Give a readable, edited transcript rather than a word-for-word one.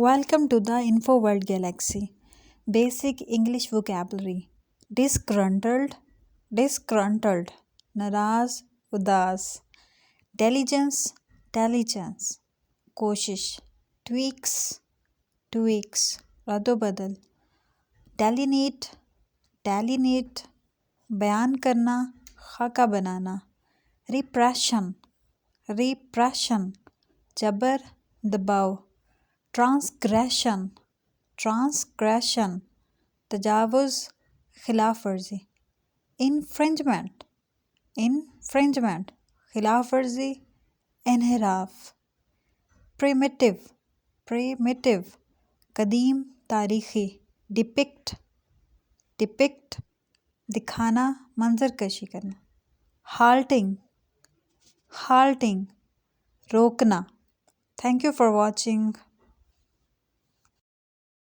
Welcome to the Info World Galaxy. Basic English vocabulary. Disgruntled, disgruntled. नाराज, उदास. Diligence, diligence. कोशिश. Tweaks, tweaks. रद्दोबदल. Delineate, delineate. बयान करना, खाका बनाना. Repression, repression. जबर, दबाव. Transgression, transgression. तजावुज़, खिलाफ वर्जी. Infringement, infringement. खिलाफ वर्जी, इन्हिराफ. Primitive, primitive. कदीम, तारीख़ी. Depict, depict. दिखाना, मंजर कशी करना. Halting, halting. रोकना. Thank you for watching.